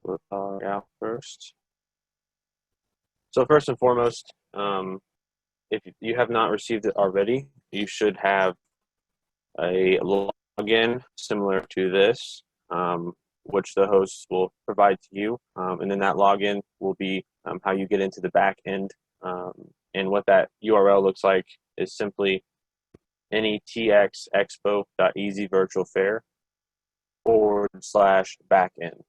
We'll log out first. So first and foremost, if you have not received it already, you should have a login similar to this, which the hosts will provide to you. And then that login will be how you get into the back end. And what that URL looks like is simply netxexpo.easyvirtualfair/backend.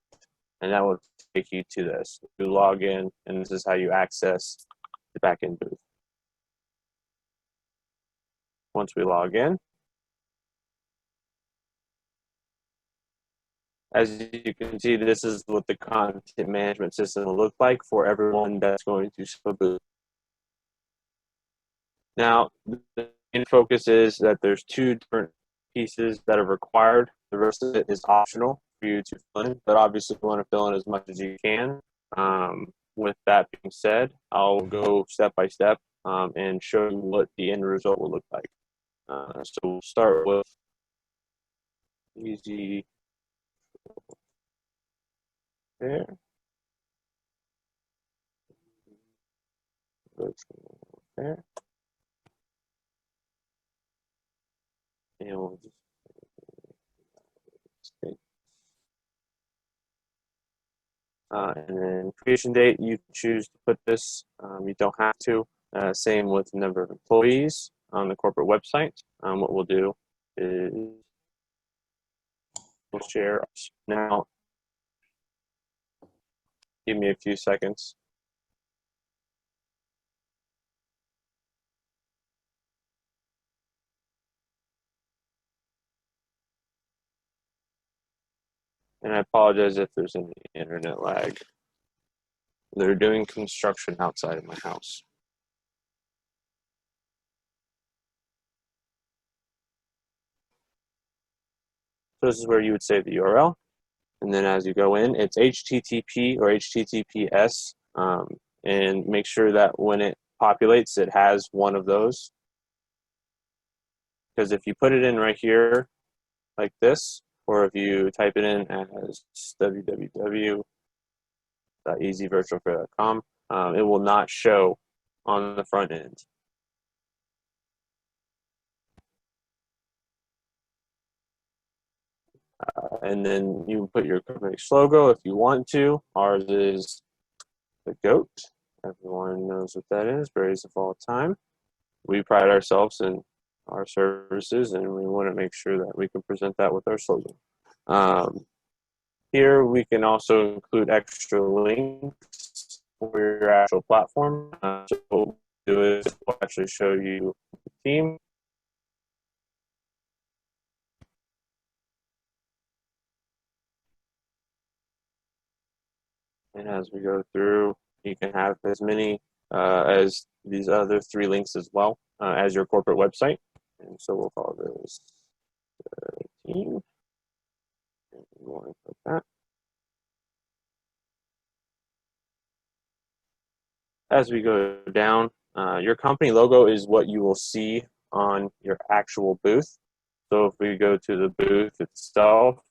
And that will take you to this. You log in, and this is how you access the backend booth. Once we log in, as you can see, this is what the content management system will look like for everyone that's going to set a booth. Now, the main focus is that there's two different pieces that are required. The rest of it is optional for you to fill in, but obviously you want to fill in as much as you can. With that being said, I'll go step by step and show you what the end result will look like. So we'll start with easy there. There. And we'll just and then creation date, you choose to put this. You don't have to. Same with the number of employees on the corporate website. What we'll do is we'll share. Now, give me a few seconds. And I apologize if there's any internet lag. They're doing construction outside of my house. So this is where you would save the URL. And then as you go in, it's HTTP or HTTPS. And make sure that when it populates, it has one of those. Because if you put it in right here like this, or if you type it in as www.easyvirtualfair.com, it will not show on the front end. And then you put your company's logo if you want to. Ours is the goat. Everyone knows what that is. Berries of all time. We pride ourselves in our services, and we want to make sure that we can present that with our slogan. Here we can also include extra links for your actual platform. So what we'll do is we'll actually show you the theme. And as we go through, you can have as many as these other three links as well as your corporate website. And so we'll call this team. And we want to put that. As we go down, your company logo is what you will see on your actual booth. So if we go to the booth itself,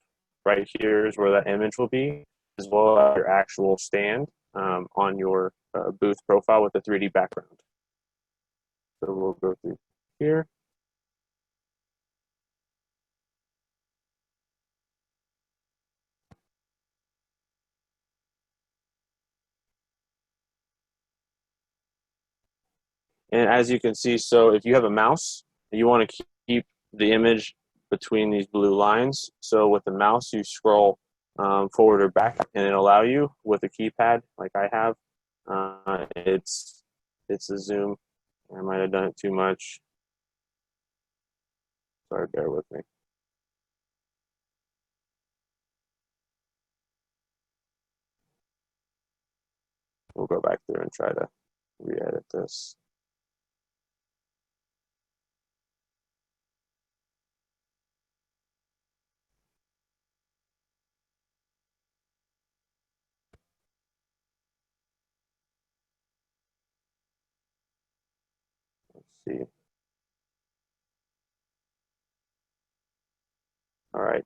right here is where that image will be, as well as your actual stand on your booth profile with a 3D background. So we'll go through here. And as you can see, so if you have a mouse, you want to keep the image between these blue lines. So with the mouse, you scroll forward or back, and it'll allow you with a keypad like I have. It's a zoom. I might have done it too much. Sorry, bear with me. We'll go back through and try to re-edit this. Let's see. All right.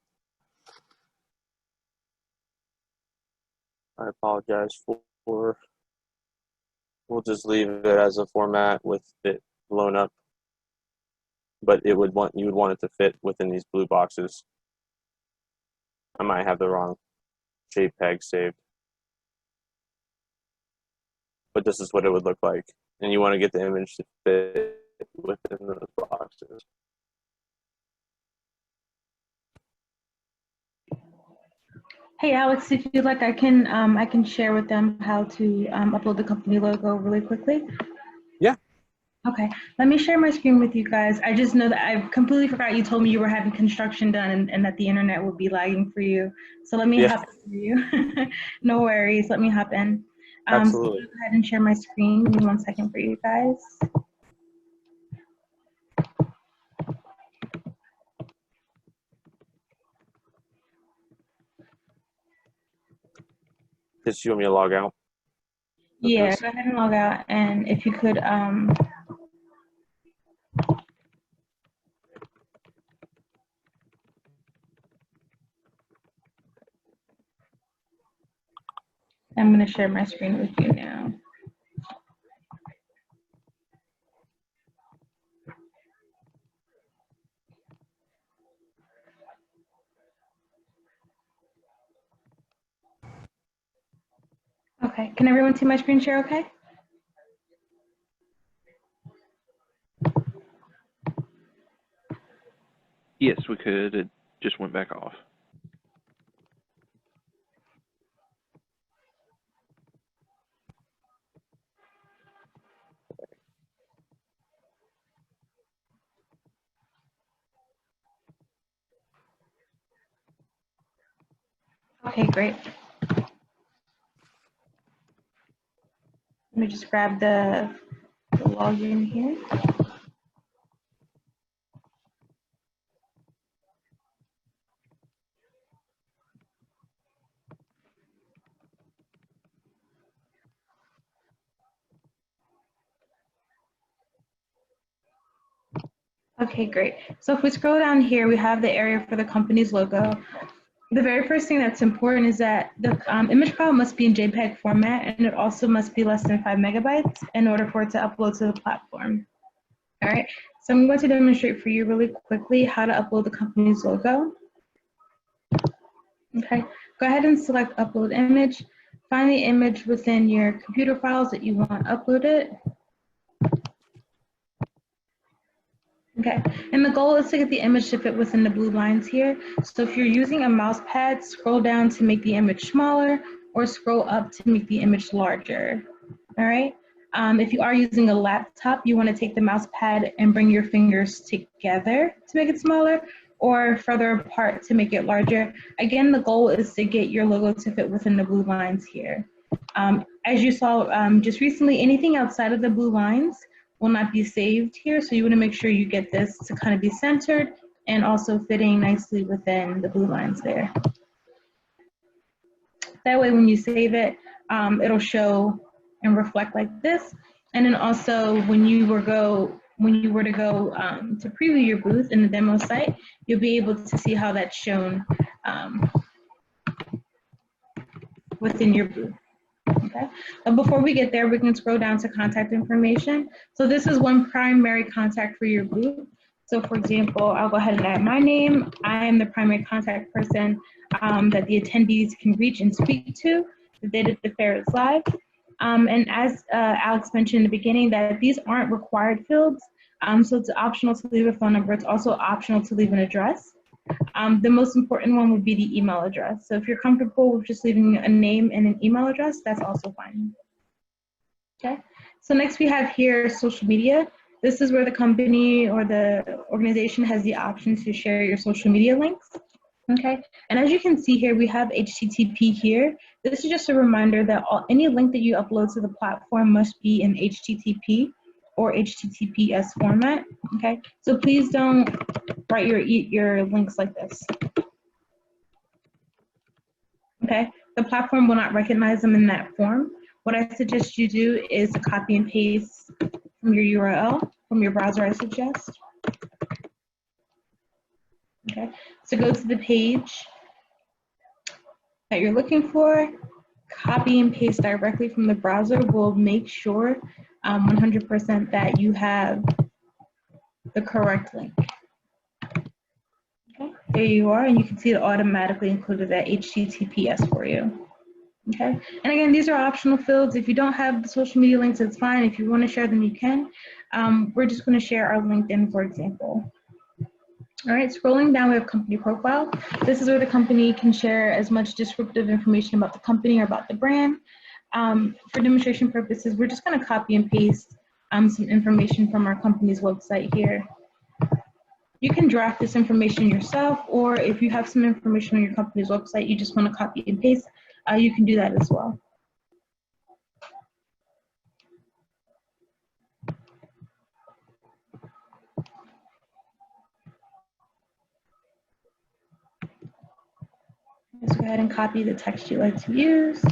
I apologize for. We'll just leave it as a format with it blown up, but you would want it to fit within these blue boxes. I might have the wrong JPEG saved, but this is what it would look like, and you want to get the image to fit within those boxes. Hey Alex, if you'd like, I can share with them how to upload the company logo really quickly. Yeah. Okay, let me share my screen with you guys. I just know that I completely forgot you told me you were having construction done and that the internet would be lagging for you. So let me hop in for you. No worries, let me hop in. Absolutely. So go ahead and share my screen. Give me 1 second for you guys. Just you want me to log out? Yeah, go ahead and log out, and if you could I'm going to share my screen with you now. Okay, can everyone see my screen share okay? Yes, we could. It just went back off. Okay, great. Let me just grab the login here. Okay, great. So if we scroll down here, we have the area for the company's logo. The very first thing that's important is that the image file must be in JPEG format, and it also must be less than 5 megabytes in order for it to upload to the platform. All right, so I'm going to demonstrate for you really quickly how to upload the company's logo. Okay, go ahead and select upload image. Find the image within your computer files that you want uploaded. Okay, and the goal is to get the image to fit within the blue lines here. So if you're using a mouse pad, scroll down to make the image smaller or scroll up to make the image larger. All right, if you are using a laptop, you want to take the mouse pad and bring your fingers together to make it smaller or further apart to make it larger. Again, the goal is to get your logo to fit within the blue lines here. As you saw just recently, anything outside of the blue lines will not be saved here, so you want to make sure you get this to kind of be centered and also fitting nicely within the blue lines there. That way when you save it, it'll show and reflect like this. And then also when you were to go to preview your booth in the demo site, you'll be able to see how that's shown within your booth. Okay. But before we get there, we can scroll down to contact information. So this is one primary contact for your booth. So for example, I'll go ahead and add my name. I am the primary contact person that the attendees can reach and speak to the day that the fair is live. And as Alex mentioned in the beginning, that these aren't required fields. So it's optional to leave a phone number. It's also optional to leave an address. The most important one would be the email address. So if you're comfortable with just leaving a name and an email address, that's also fine. Okay, so next we have here social media. This is where the company or the organization has the option to share your social media links. Okay, and as you can see here, we have HTTP here. This is just a reminder that any link that you upload to the platform must be in HTTP or HTTPS format. Okay, so please don't write your links like this. Okay, the platform will not recognize them in that form. What I suggest you do is to copy and paste from your URL, from your browser, I suggest. Okay, so go to the page that you're looking for, copy and paste directly from the browser will make sure 100% that you have the correct link. Okay, there you are, and you can see it automatically included that HTTPS for you. Okay, and again, these are optional fields. If you don't have the social media links, it's fine. If you want to share them, you can. We're just going to share our LinkedIn, for example. All right, scrolling down, we have company profile. This is where the company can share as much descriptive information about the company or about the brand. For demonstration purposes, we're just going to copy and paste some information from our company's website here. You can draft this information yourself, or if you have some information on your company's website, you just want to copy and paste, you can do that as well. Let's go ahead and copy the text you like to use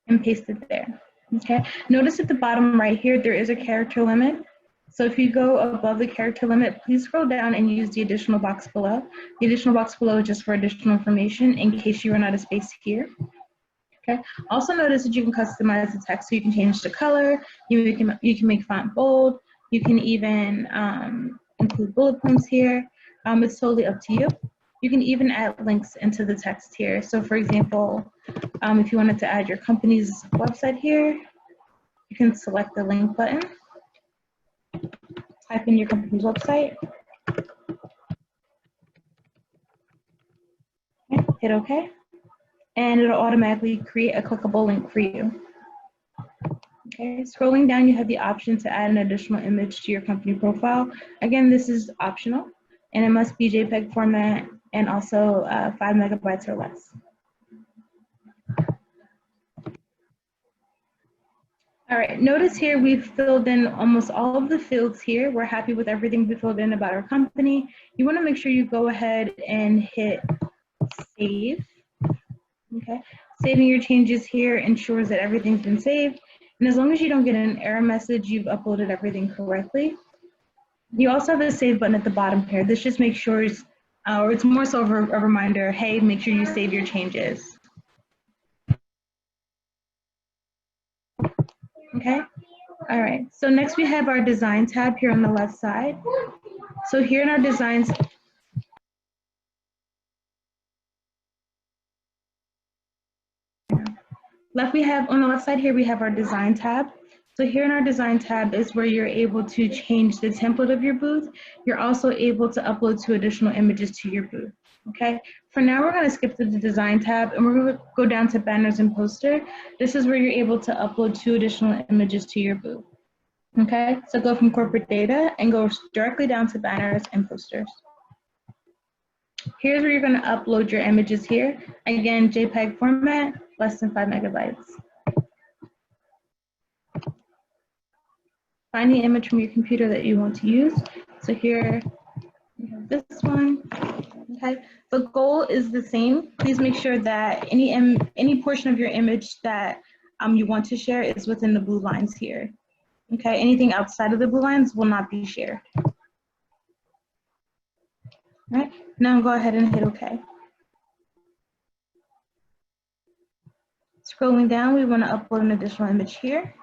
and paste it there. Okay, notice at the bottom right here, there is a character limit. So if you go above the character limit, please scroll down and use the additional box below. The additional box below is just for additional information in case you run out of space here. Okay. Also notice that you can customize the text, so you can change the color, you can make font bold, you can even include bullet points here. It's totally up to you. You can even add links into the text here. So for example, if you wanted to add your company's website here, you can select the link button, type in your company's website, hit OK, and it'll automatically create a clickable link for you. Okay, scrolling down, you have the option to add an additional image to your company profile. Again, this is optional, and it must be JPEG format and also 5 megabytes or less. All right, notice here we've filled in almost all of the fields here. We're happy with everything we filled in about our company. You want to make sure you go ahead and hit save. Okay, saving your changes here ensures that everything's been saved. And as long as you don't get an error message, you've uploaded everything correctly. You also have the save button at the bottom here. This just makes sure, or it's more so a reminder, hey, make sure you save your changes. Okay, all right, so next we have our design tab here on the left side. So here in our designs, on the left side here, we have our design tab. So here in our design tab is where you're able to change the template of your booth. You're also able to upload 2 additional images to your booth. Okay, for now we're going to skip to the design tab and we're going to go down to banners and poster. This is where you're able to upload 2 additional images to your booth. Okay, so go from corporate data and go directly down to banners and posters. Here's where you're going to upload your images here. Again, JPEG format, less than 5 megabytes. Find the image from your computer that you want to use. So here, we have this one. Okay, the goal is the same. Please make sure that any portion of your image that you want to share is within the blue lines here. Okay, anything outside of the blue lines will not be shared. All right, now go ahead and hit OK. Scrolling down, we want to upload an additional image here.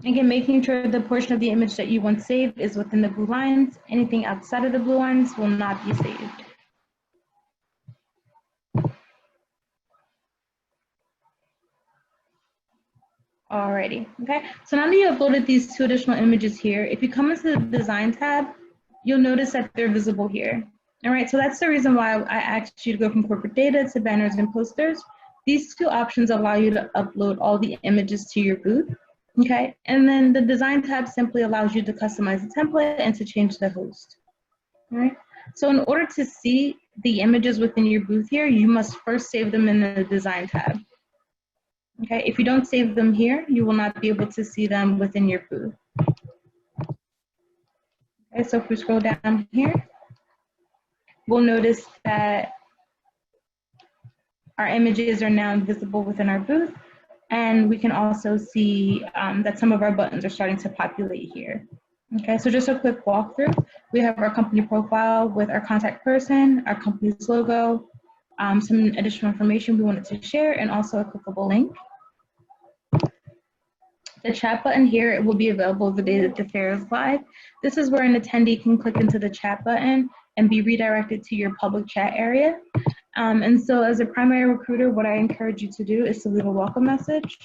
Again, making sure the portion of the image that you want saved is within the blue lines. Anything outside of the blue lines will not be saved. Alrighty, okay. So now that you uploaded these 2 additional images here, if you come into the design tab, you'll notice that they're visible here. All right, so that's the reason why I asked you to go from corporate data to banners and posters. These 2 options allow you to upload all the images to your booth. Okay, and then the design tab simply allows you to customize the template and to change the host. All right, so in order to see the images within your booth here, you must first save them in the design tab. Okay, if you don't save them here, you will not be able to see them within your booth. Okay, so if we scroll down here, we'll notice that our images are now visible within our booth. And we can also see that some of our buttons are starting to populate here. Okay, so just a quick walkthrough. We have our company profile with our contact person, our company's logo, some additional information we wanted to share, and also a clickable link. The chat button here, it will be available the day that the fair is live. This is where an attendee can click into the chat button and be redirected to your public chat area. And so as a primary recruiter, what I encourage you to do is to leave a welcome message.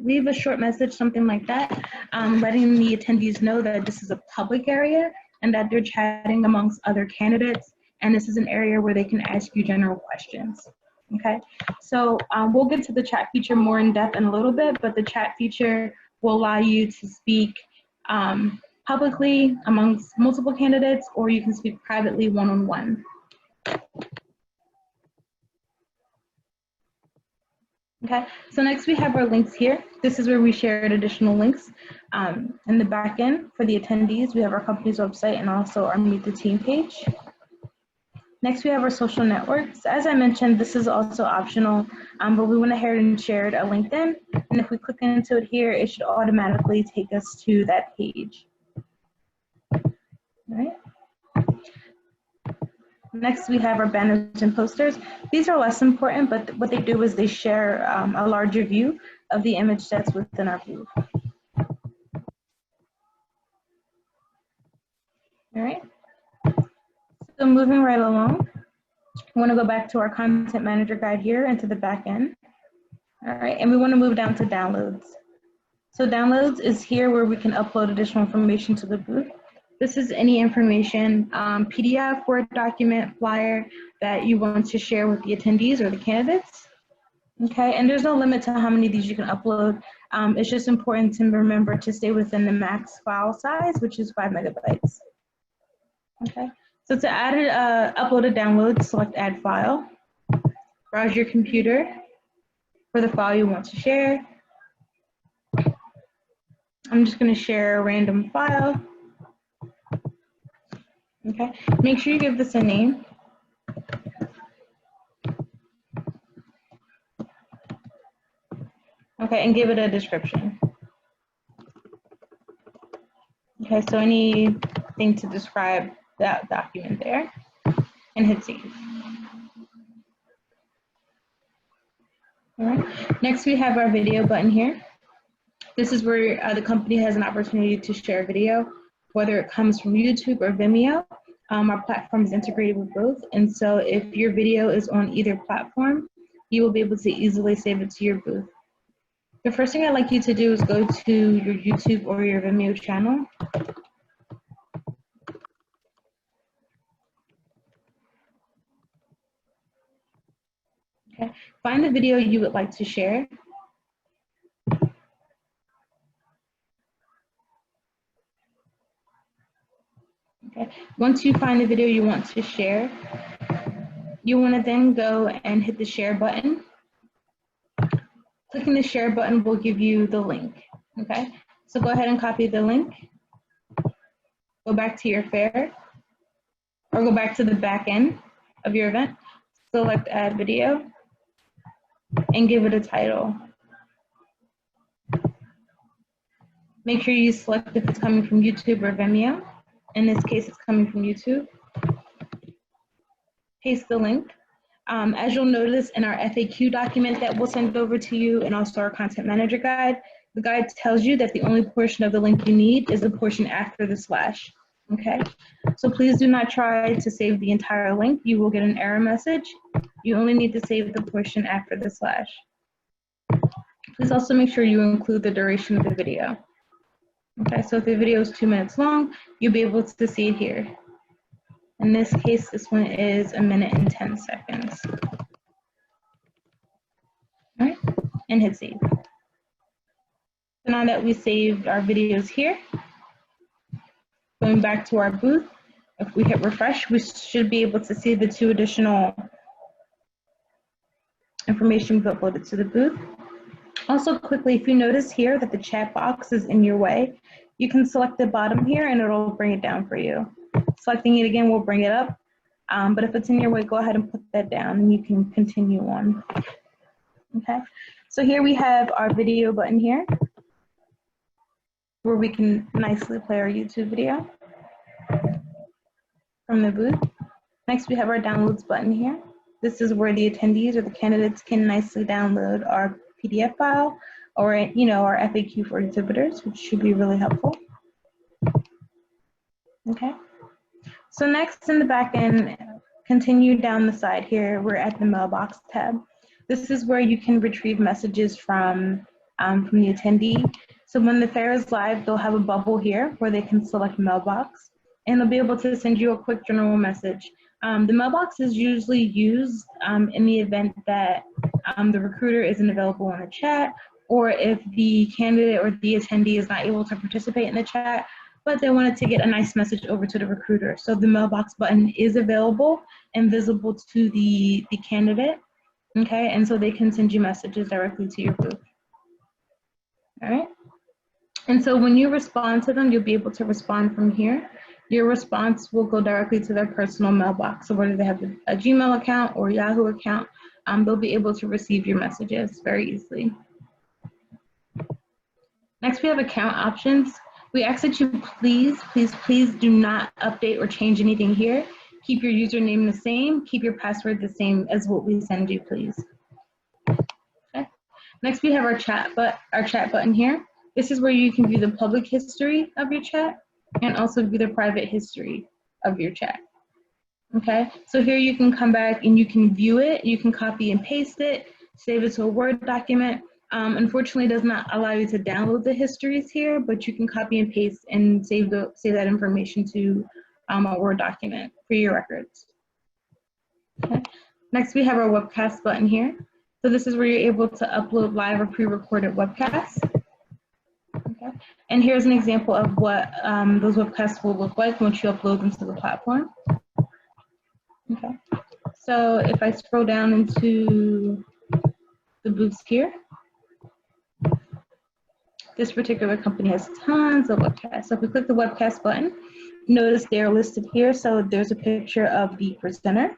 Leave a short message, something like that, letting the attendees know that this is a public area and that they're chatting amongst other candidates, and this is an area where they can ask you general questions. Okay, so we'll get to the chat feature more in depth in a little bit, but the chat feature will allow you to speak publicly amongst multiple candidates, or you can speak privately one-on-one. Okay, so next we have our links here. This is where we shared additional links. In the back end for the attendees, we have our company's website and also our Meet the Team page. Next, we have our social networks. As I mentioned, this is also optional, but we went ahead and shared a LinkedIn. And if we click into it here, it should automatically take us to that page. All right. Next, we have our banners and posters. These are less important, but what they do is they share a larger view of the image that's within our booth. All right. So moving right along, we want to go back to our content manager guide here and to the back end. All right, and we want to move down to downloads. So downloads is here where we can upload additional information to the booth. This is any information, PDF, Word document, flyer that you want to share with the attendees or the candidates. Okay, and there's no limit to how many of these you can upload. It's just important to remember to stay within the max file size, which is 5 megabytes. Okay, so to add upload a download, select add file. Browse your computer for the file you want to share. I'm just going to share a random file. Okay, make sure you give this a name. Okay, and give it a description. Okay, so anything to describe that document there, and hit save. All right, next we have our video button here. This is where the company has an opportunity to share video, whether it comes from YouTube or Vimeo. Our platform is integrated with both, and so if your video is on either platform, you will be able to easily save it to your booth. The first thing I'd like you to do is go to your YouTube or your Vimeo channel. Okay, find the video you would like to share. Okay, once you find the video you want to share, you want to then go and hit the share button. Clicking the share button will give you the link. Okay, so go ahead and copy the link. Go back to your fair, or go back to the back end of your event. Select add video and give it a title. Make sure you select if it's coming from YouTube or Vimeo. In this case, it's coming from YouTube. Paste the link. As you'll notice in our FAQ document that we'll send over to you, and also our content manager guide, the guide tells you that the only portion of the link you need is the portion after the slash. Okay, so please do not try to save the entire link. You will get an error message. You only need to save the portion after the slash. Please also make sure you include the duration of the video. Okay, so if the video is 2 minutes long, you'll be able to see it here. In this case, this one is 1 minute and 10 seconds. All right, and hit save. So now that we saved our videos here, going back to our booth, if we hit refresh, we should be able to see the 2 additional information we've uploaded to the booth. Also quickly, if you notice here that the chat box is in your way, you can select the bottom here and it'll bring it down for you. Selecting it again will bring it up. But if it's in your way, go ahead and put that down and you can continue on. Okay, so here we have our video button here where we can nicely play our YouTube video from the booth. Next, we have our downloads button here. This is where the attendees or the candidates can nicely download our PDF file or, our FAQ for exhibitors, which should be really helpful. Okay. So next in the back end, continue down the side here, we're at the mailbox tab. This is where you can retrieve messages from the attendee. So when the fair is live, they'll have a bubble here where they can select mailbox and they'll be able to send you a quick general message. The mailbox is usually used in the event that the recruiter isn't available in the chat, or if the candidate or the attendee is not able to participate in the chat, but they wanted to get a nice message over to the recruiter. So the mailbox button is available and visible to the candidate, okay? And so they can send you messages directly to your booth, all right? And so when you respond to them, you'll be able to respond from here. Your response will go directly to their personal mailbox. So whether they have a Gmail account or Yahoo account, they'll be able to receive your messages very easily. Next, we have account options. We ask that you please do not update or change anything here. Keep your username the same, keep your password the same as what we send you, please. Okay. Next, we have our chat button here. This is where you can view the public history of your chat and also view the private history of your chat. Okay, so here you can come back and you can view it, you can copy and paste it, save it to a Word document. Unfortunately, it does not allow you to download the histories here, but you can copy and paste and save that information to a Word document for your records. Okay. Next, we have our webcast button here. So this is where you're able to upload live or pre-recorded webcasts. Okay. And here's an example of what those webcasts will look like once you upload them to the platform. Okay. So if I scroll down into the booths here, this particular company has tons of webcasts. So if we click the webcast button, notice they're listed here. So there's a picture of the presenter,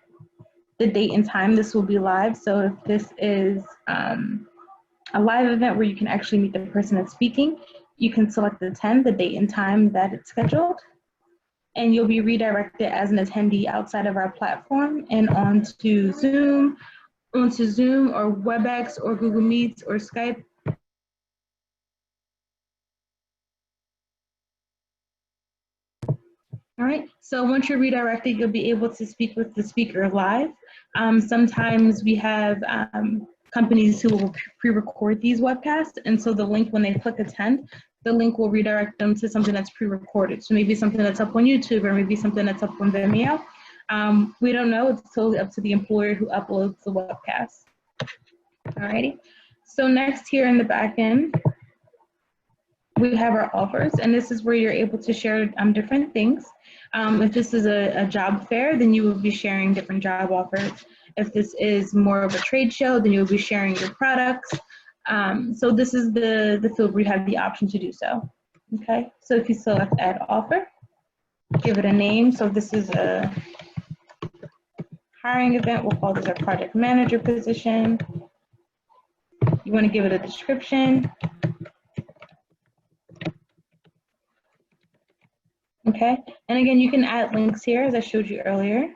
the date and time this will be live. So if this is a live event where you can actually meet the person that's speaking, you can select the date and time that it's scheduled, and you'll be redirected as an attendee outside of our platform and onto Zoom or WebEx or Google Meets or Skype. All right, so once you're redirected, you'll be able to speak with the speaker live. Sometimes we have companies who will pre-record these webcasts, and so the link, when they click attend, the link will redirect them to something that's pre-recorded. So maybe something that's up on YouTube or maybe something that's up on Vimeo. We don't know, it's totally up to the employer who uploads the webcast. All righty, so next here in the back end, we have our offers, and this is where you're able to share different things. If this is a job fair, then you will be sharing different job offers. If this is more of a trade show, then you'll be sharing your products. So this is the field where you have the option to do so. Okay, so if you select add offer, give it a name. So this is a hiring event, we'll call this our project manager position. You want to give it a description. Okay, and again, you can add links here as I showed you earlier.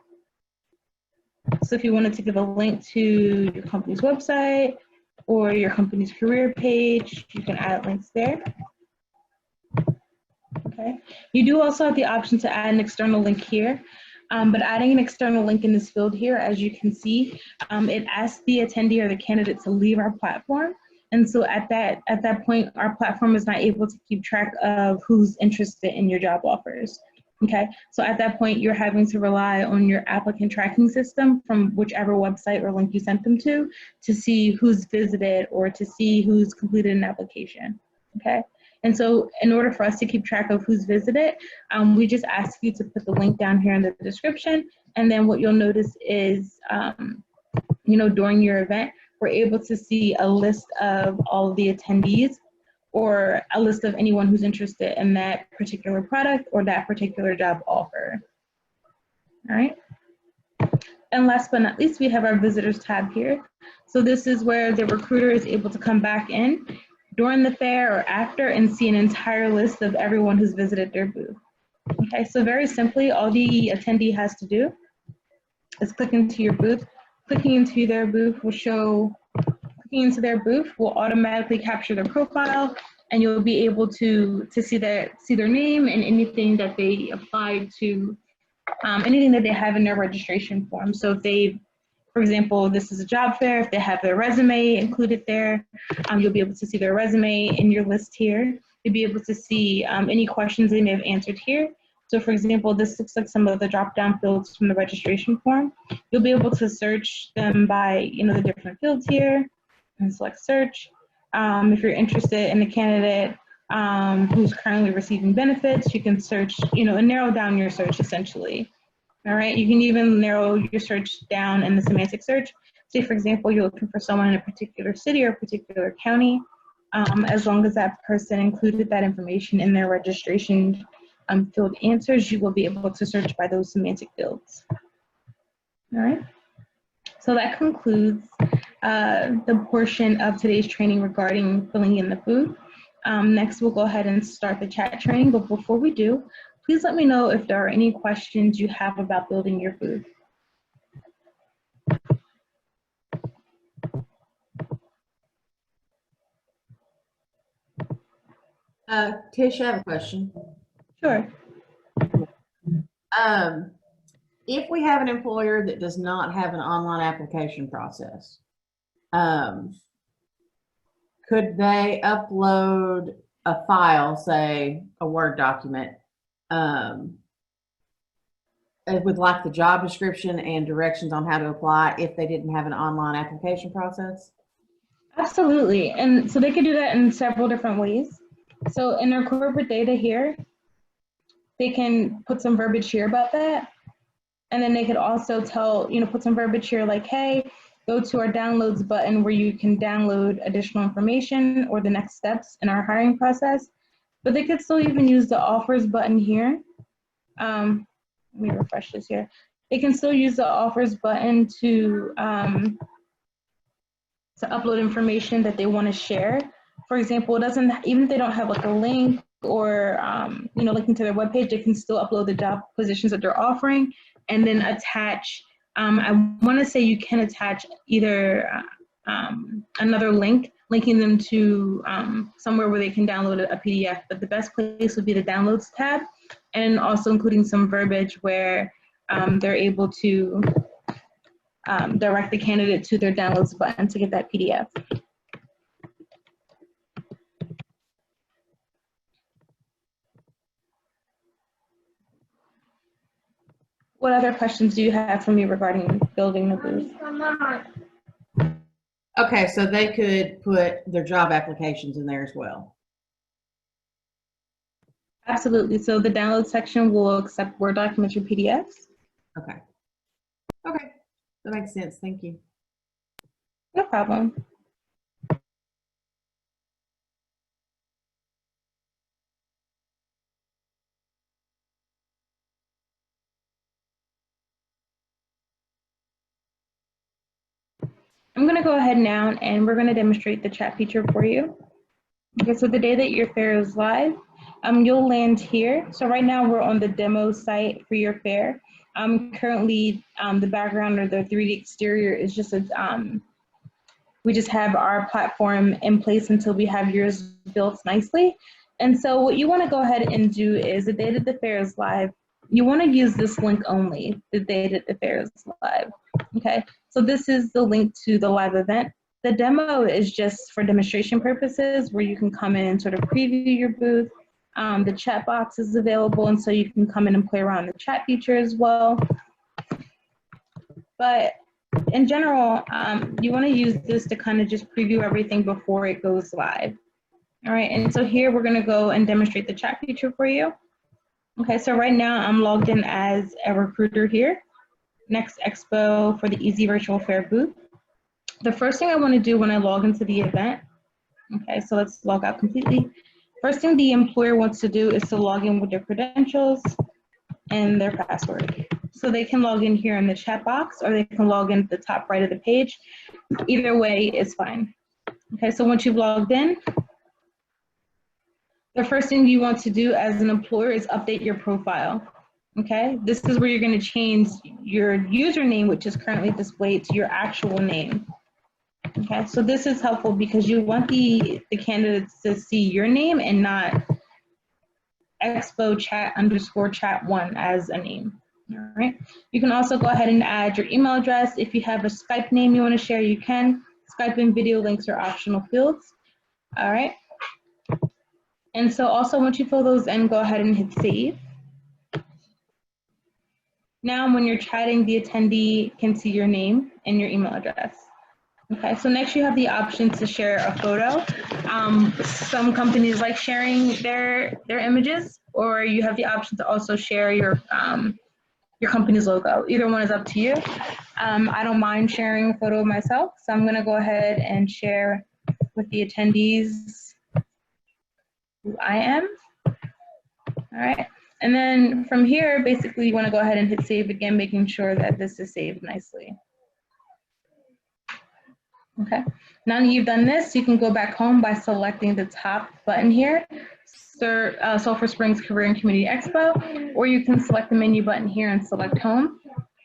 So if you wanted to give a link to your company's website or your company's career page, you can add links there. Okay, you do also have the option to add an external link here, but adding an external link in this field here, as you can see, it asks the attendee or the candidate to leave our platform. And so at that point, our platform is not able to keep track of who's interested in your job offers. Okay, so at that point, you're having to rely on your applicant tracking system from whichever website or link you sent them to see who's visited or to see who's completed an application. Okay, and so in order for us to keep track of who's visited, we just ask you to put the link down here in the description. And then what you'll notice is, during your event, we're able to see a list of all of the attendees or a list of anyone who's interested in that particular product or that particular job offer. All right. And last but not least, we have our visitors tab here. So this is where the recruiter is able to come back in during the fair or after and see an entire list of everyone who's visited their booth. Okay, so very simply, all the attendee has to do is click into your booth. Clicking into their booth will show, clicking into their booth will automatically capture their profile, and you'll be able to see their name and anything that they applied to, anything that they have in their registration form. So if they, for example, this is a job fair, if they have their resume included there, you'll be able to see their resume in your list here. You'll be able to see any questions they may have answered here. So for example, this looks like some of the drop-down fields from the registration form. You'll be able to search them by, the different fields here and select search. If you're interested in a candidate who's currently receiving benefits, you can search, and narrow down your search essentially. All right, you can even narrow your search down in the semantic search. Say, for example, you're looking for someone in a particular city or a particular county. As long as that person included that information in their registration field answers, you will be able to search by those semantic fields. All right, so that concludes the portion of today's training regarding filling in the booth. Next, we'll go ahead and start the chat training, but before we do, please let me know if there are any questions you have about building your booth. Tish, I have a question. Sure. If we have an employer that does not have an online application process, could they upload a file, say a Word document, with like the job description and directions on how to apply if they didn't have an online application process? Absolutely, and so they could do that in several different ways. So in their corporate data here, they can put some verbiage here about that. And then they could also tell, put some verbiage here like, hey, go to our downloads button where you can download additional information or the next steps in our hiring process. But they could still even use the offers button here. Let me refresh this here. They can still use the offers button to upload information that they want to share. For example, even if they don't have like a link or linking to their webpage, they can still upload the job positions that they're offering and then attach. I want to say you can attach either another link, linking them to somewhere where they can download a PDF, but the best place would be the downloads tab, and also including some verbiage where they're able to direct the candidate to their downloads button to get that PDF. What other questions do you have for me regarding building the booth? Okay, so they could put their job applications in there as well. Absolutely. So the download section will accept Word documents or PDFs. Okay. Okay, that makes sense. Thank you. No problem. I'm going to go ahead now and we're going to demonstrate the chat feature for you. Okay, so the day that your fair is live, you'll land here. So right now we're on the demo site for your fair. Currently, the background or the 3D exterior is just we just have our platform in place until we have yours built nicely. And so what you want to go ahead and do is the day that the fair is live, you want to use this link only, the day that the fair is live. Okay, so this is the link to the live event. The demo is just for demonstration purposes where you can come in and sort of preview your booth. The chat box is available, and so you can come in and play around the chat feature as well. But in general, you want to use this to kind of just preview everything before it goes live. All right, and so here we're going to go and demonstrate the chat feature for you. Okay, so right now I'm logged in as a recruiter here. Next Expo for the Easy Virtual Fair booth. The first thing I want to do when I log into the event Okay, so let's log out completely. First thing the employer wants to do is to log in with their credentials and their password. So they can log in here in the chat box, or they can log in at the top right of the page. Either way is fine. Okay, so once you've logged in, the first thing you want to do as an employer is update your profile. Okay, this is where you're going to change your username, which is currently displayed, to your actual name. Okay, so this is helpful because you want the candidates to see your name and not expo_chat_1 as a name. All right, you can also go ahead and add your email address. If you have a Skype name you want to share, you can. Skype and video links are optional fields. All right, and so also once you fill those in, go ahead and hit save. Now when you're chatting, the attendee can see your name and your email address. Okay, so next you have the option to share a photo. Some companies like sharing their images, or you have the option to also share your company's logo. Either one is up to you. I don't mind sharing a photo of myself, so I'm gonna go ahead and share with the attendees who I am. All right, and then from here, basically you wanna go ahead and hit save again, making sure that this is saved nicely. Okay, now that you've done this, you can go back home by selecting the top button here, Sulphur Springs Career and Community Expo, or you can select the menu button here and select home,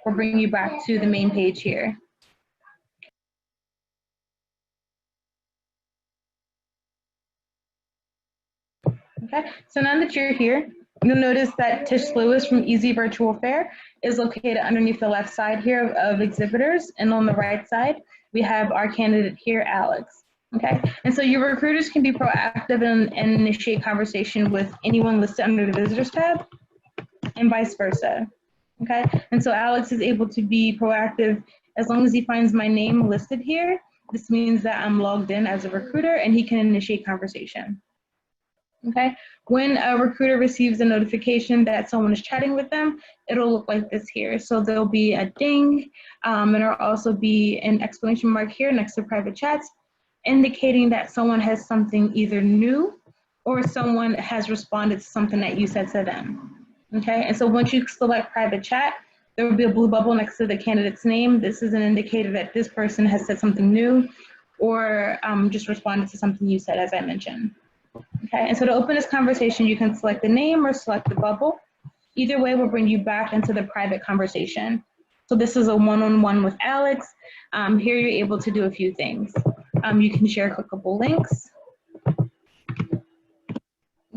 or bring you back to the main page here. Okay, so now that you're here, you'll notice that Tish Lewis from Easy Virtual Fair is located underneath the left side here of exhibitors, and on the right side, we have our candidate here, Alex. Okay, and so your recruiters can be proactive and initiate conversation with anyone listed under the visitors tab, and vice versa. Okay, and so Alex is able to be proactive as long as he finds my name listed here. This means that I'm logged in as a recruiter and he can initiate conversation. Okay, when a recruiter receives a notification that someone is chatting with them, it'll look like this here. So there'll be a ding, and there'll also be an exclamation mark here next to private chats, indicating that someone has something either new or someone has responded to something that you said to them. Okay, and so once you select private chat, there will be a blue bubble next to the candidate's name. This is an indicator that this person has said something new or just responded to something you said, as I mentioned. Okay, and so to open this conversation, you can select the name or select the bubble. Either way will bring you back into the private conversation. So this is a one-on-one with Alex. Here you're able to do a few things. You can share clickable links.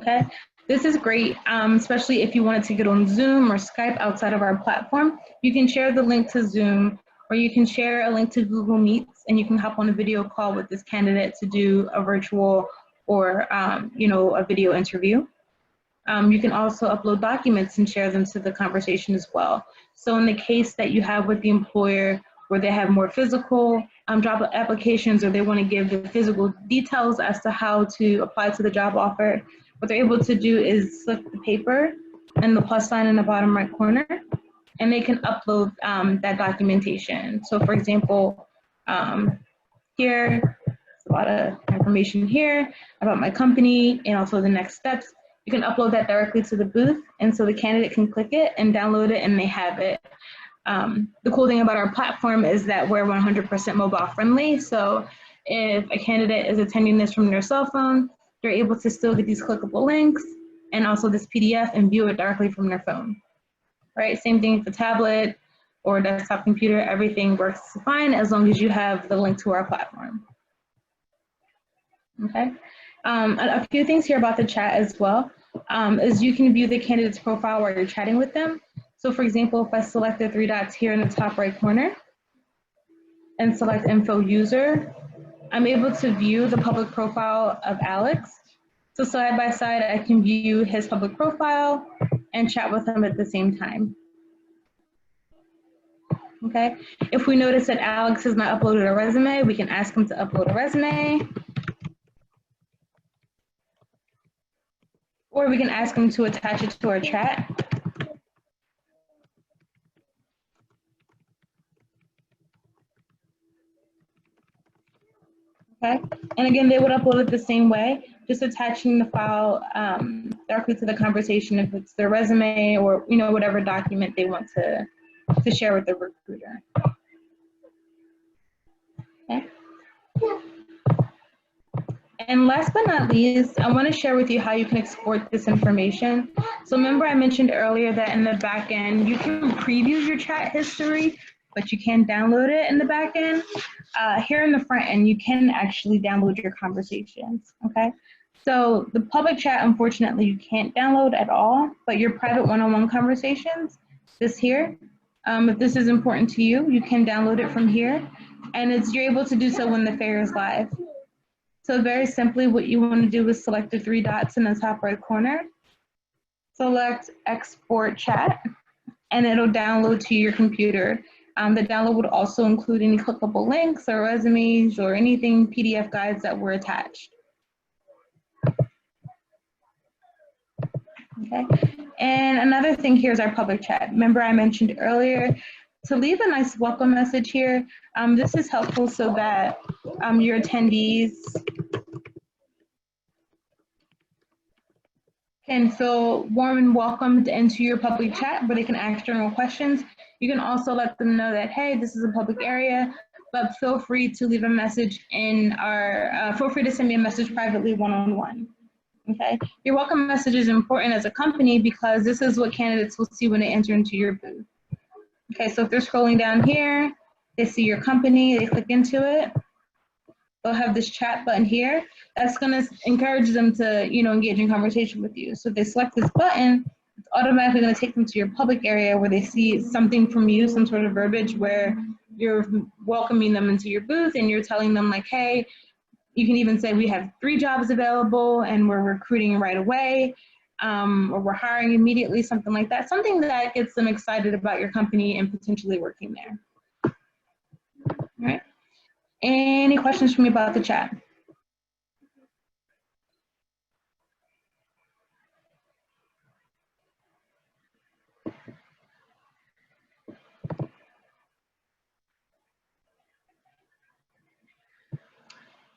Okay, this is great, especially if you wanted to get on Zoom or Skype outside of our platform. You can share the link to Zoom, or you can share a link to Google Meets, and you can hop on a video call with this candidate to do a virtual or a video interview. You can also upload documents and share them to the conversation as well. So in the case that you have with the employer where they have more physical job applications, or they want to give the physical details as to how to apply to the job offer, what they're able to do is select the paper and the plus sign in the bottom right corner, and they can upload that documentation. So for example, here, a lot of information here about my company and also the next steps. You can upload that directly to the booth, and so the candidate can click it and download it, and they have it. The cool thing about our platform is that we're 100% mobile friendly. So if a candidate is attending this from their cell phone, they're able to still get these clickable links and also this PDF and view it directly from their phone. Right? Same thing with the tablet or desktop computer. Everything works fine as long as you have the link to our platform. Okay. A few things here about the chat as well is you can view the candidate's profile while you're chatting with them. So for example, if I select the three dots here in the top right corner and select info user, I'm able to view the public profile of Alex. So side by side, I can view his public profile and chat with him at the same time. Okay. If we notice that Alex has not uploaded a resume, we can ask him to upload a resume. Or we can ask him to attach it to our chat. Okay, and again, they would upload it the same way, just attaching the file directly to the conversation if it's their resume or whatever document they want to share with the recruiter. Okay. And last but not least, I want to share with you how you can export this information. So remember I mentioned earlier that in the back end, you can preview your chat history, but you can't download it in the back end. Here in the front end, you can actually download your conversations, okay? So the public chat, unfortunately, you can't download at all, but your private one-on-one conversations, this here, if this is important to you, you can download it from here, and you're able to do so when the fair is live. So very simply, what you want to do is select the 3 dots in the top right corner, select Export Chat, and it'll download to your computer. The download would also include any clickable links or resumes or anything PDF guides that were attached. Okay, and another thing here is our public chat. Remember I mentioned earlier to leave a nice welcome message here. This is helpful so that your attendees can feel warm and welcomed into your public chat where they can ask general questions. You can also let them know that, hey, this is a public area, but feel free to leave a message in our, feel free to send me a message privately one-on-one. Okay, your welcome message is important as a company because this is what candidates will see when they enter into your booth. Okay, so if they're scrolling down here, they see your company, they click into it, they'll have this chat button here. That's gonna encourage them to, engage in conversation with you. So if they select this button, it's automatically gonna take them to your public area where they see something from you, some sort of verbiage where you're welcoming them into your booth and you're telling them like, hey, you can even say we have 3 jobs available and we're recruiting right away, or we're hiring immediately, something like that. Something that gets them excited about your company and potentially working there. All right. Any questions for me about the chat?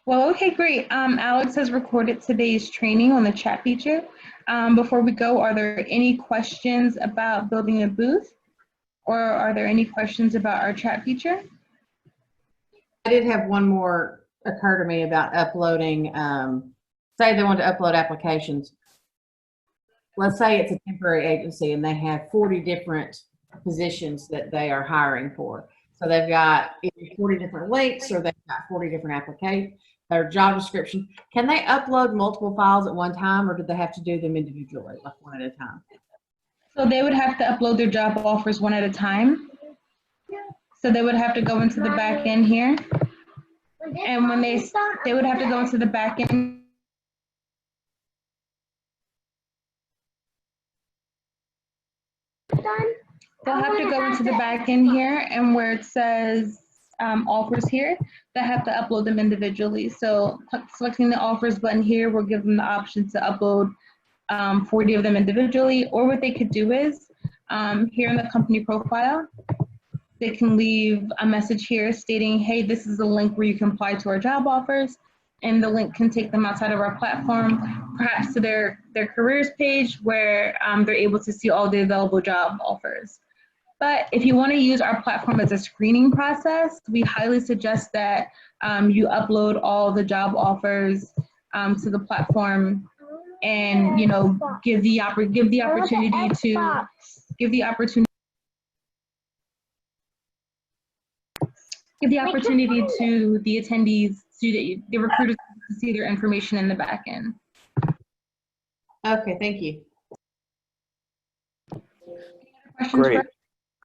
Well, okay, great. Alex has recorded today's training on the chat feature. Before we go, are there any questions about building a booth? Or are there any questions about our chat feature? I did have one more occur to me about uploading, say they want to upload applications. Let's say it's a temporary agency and they have 40 different positions that they are hiring for. So they've got either 40 different links or they've got 40 different applications or job description. Can they upload multiple files at one time or do they have to do them individually, like one at a time? So they would have to upload their job offers one at a time. So they would have to go into the back end here. And when they would have to go into the back end. They'll have to go into the back end here and where it says offers here, they have to upload them individually. So selecting the offers button here will give them the option to upload 40 of them individually, or what they could do is here in the company profile, they can leave a message here stating, hey, this is a link where you can apply to our job offers, and the link can take them outside of our platform, perhaps to their careers page where they're able to see all the available job offers. But if you want to use our platform as a screening process, we highly suggest that you upload all the job offers to the platform and give the opportunity to the attendees, the recruiters, to see their information in the back end. Okay, thank you. Questions? Great.